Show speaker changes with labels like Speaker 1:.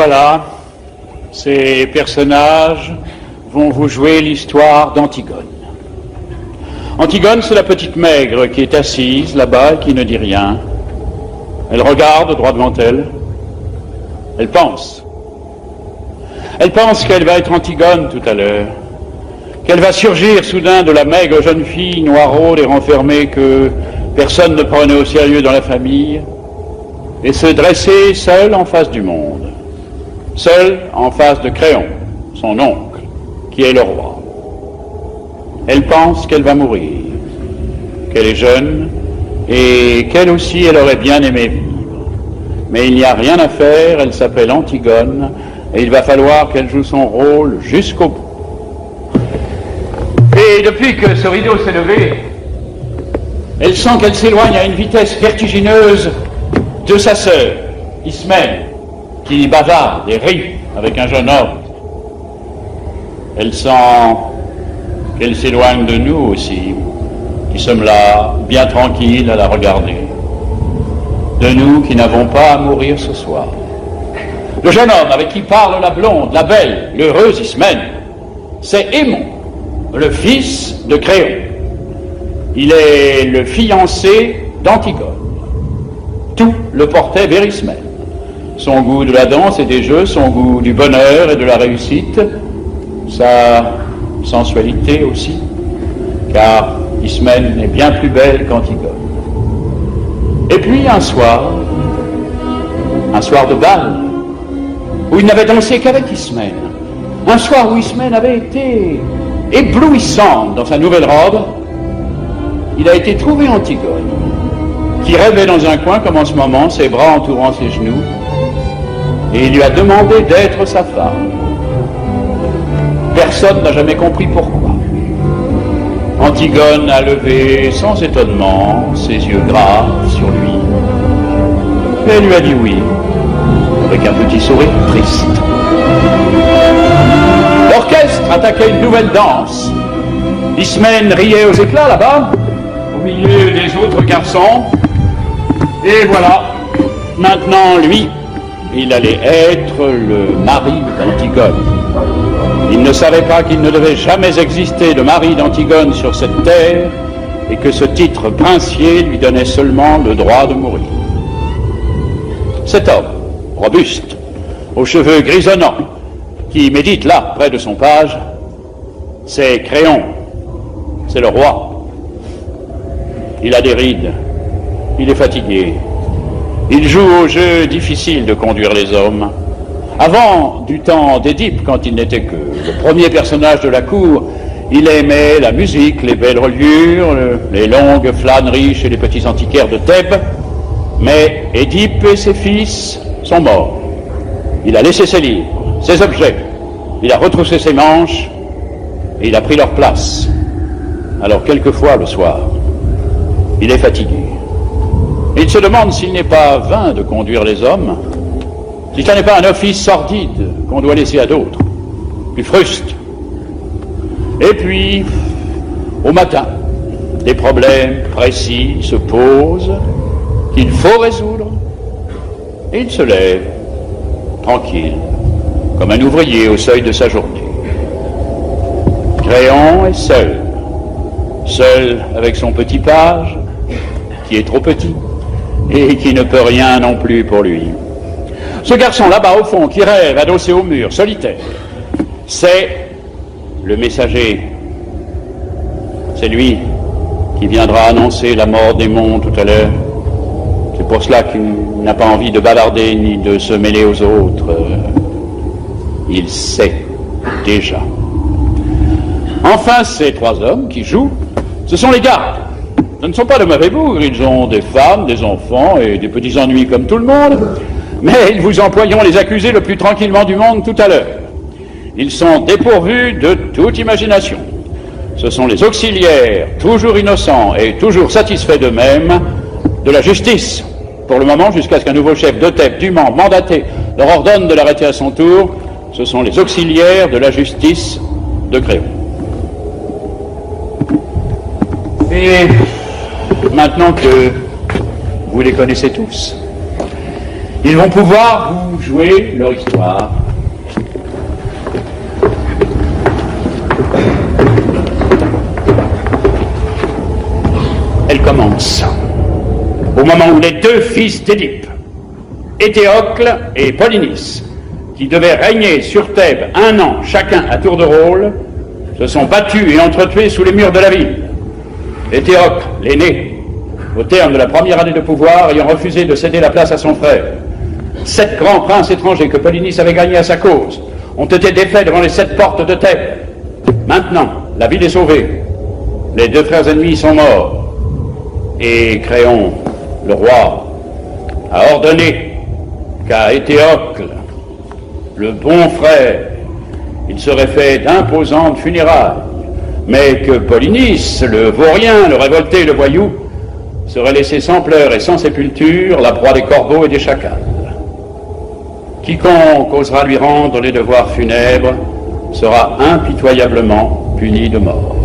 Speaker 1: voilà, ces personnages vont vous jouer l'histoire d'Antigone. Antigone, c'est la petite maigre qui est assise là-bas et qui ne dit rien. Elle regarde droit devant elle. Elle pense. Elle pense qu'elle va être Antigone tout à l'heure, qu'elle va surgir soudain de la maigre jeune fille noiraude et renfermée que personne ne prenait au sérieux dans la famille, et se dresser seule en face du monde, seule en face de Créon, son oncle, qui est le roi. Elle pense qu'elle va mourir, qu'elle est jeune, et qu'elle aussi, elle aurait bien aimé vivre. Mais il n'y a rien à faire, elle s'appelle Antigone, et il va falloir qu'elle joue son rôle jusqu'au bout. Et depuis que ce rideau s'est levé, elle sent qu'elle s'éloigne à une vitesse vertigineuse de sa sœur, Ismène, qui bavarde et rit avec un jeune homme. Elle sent qu'elle s'éloigne de nous aussi, qui sommes là, bien tranquilles à la regarder. De nous qui n'avons pas à mourir ce soir. Le jeune homme avec qui parle la blonde, la belle, l'heureuse Ismène, c'est Aimon, le fils de Créon. Il est le fiancé d'Antigone. Tout le portait vers Ismène. Son goût de la danse et des jeux, son goût du bonheur et de la réussite, sa sensualité aussi, car Ismène est bien plus belle qu'Antigone. Et puis un soir de bal, où il n'avait dansé qu'avec Ismène, un soir où Ismène avait été éblouissante dans sa nouvelle robe, il a été trouvé Antigone, qui rêvait dans un coin comme en ce moment, ses bras entourant ses genoux, et il lui a demandé d'être sa femme. Personne n'a jamais compris pourquoi. Antigone a levé sans étonnement ses yeux graves sur lui, et elle lui a dit oui, avec un petit sourire triste. L'orchestre attaquait une nouvelle danse. Ismène riait aux éclats là-bas, au milieu des autres garçons. Et voilà, maintenant lui, il allait être le mari d'Antigone. Il ne savait pas qu'il ne devait jamais exister de mari d'Antigone sur cette terre et que ce titre princier lui donnait seulement le droit de mourir. Cet homme, robuste, aux cheveux grisonnants, qui médite là, près de son page, c'est Créon, c'est le roi. Il a des rides, il est fatigué, il joue au jeu difficile de conduire les hommes. Avant, du temps d'Édipe, quand il n'était que le premier personnage de la cour, il aimait la musique, les belles reliures, les longues flâneries chez les petits antiquaires de Thèbes, mais Édipe et ses fils sont morts. Il a laissé ses livres, ses objets, il a retroussé ses manches et il a pris leur place. Alors quelquefois le soir, il est fatigué. Et il se demande s'il n'est pas vain de conduire les hommes, si ce n'est pas un office sordide qu'on doit laisser à d'autres, plus fruste. Et puis, au matin, des problèmes précis se posent qu'il faut résoudre, et il se lève, tranquille, comme un ouvrier au seuil de sa journée. Créon est seul, seul avec son petit page, qui est trop petit, et qui ne peut rien non plus pour lui. Ce garçon là-bas au fond, qui rêve, adossé au mur, solitaire, c'est le messager. C'est lui qui viendra annoncer la mort d'Aimon tout à l'heure. C'est pour cela qu'il n'a pas envie de bavarder ni de se mêler aux autres. Il sait déjà. Enfin, ces trois hommes qui jouent, ce sont les gardes. Ce ne sont pas de mauvais bougres, ils ont des femmes, des enfants et des petits ennuis comme tout le monde, mais ils vous emploieront les accusés le plus tranquillement du monde tout à l'heure. Ils sont dépourvus de toute imagination. Ce sont les auxiliaires, toujours innocents et toujours satisfaits d'eux-mêmes, de la justice, pour le moment, jusqu'à ce qu'un nouveau chef de Thèbes, dûment mandaté, leur ordonne de l'arrêter à son tour. Ce sont les auxiliaires de la justice de Créon. Et maintenant que vous les connaissez tous, Ils vont pouvoir vous jouer leur histoire. Elle commence au moment où les deux fils d'Édipe, Éthéocle et Polynice, qui devaient régner sur Thèbes 1 an chacun à tour de rôle, se sont battus et entretués sous les murs de la ville. Éthéocle, l'aîné, au terme de la première année de pouvoir, ayant refusé de céder la place à son frère. 7 grands princes étrangers que Polynice avait gagnés à sa cause ont été défaits devant les 7 portes de Thèbes. Maintenant, la ville est sauvée. Les 2 frères ennemis sont morts. Et Créon, le roi, a ordonné qu'à Éthéocle, le bon frère, il serait fait d'imposantes funérailles, mais que Polynice, le vaurien, le révolté, le voyou, serait laissé sans pleurs et sans sépulture, la proie des corbeaux et des chacals. Quiconque osera lui rendre les devoirs funèbres sera impitoyablement puni de mort.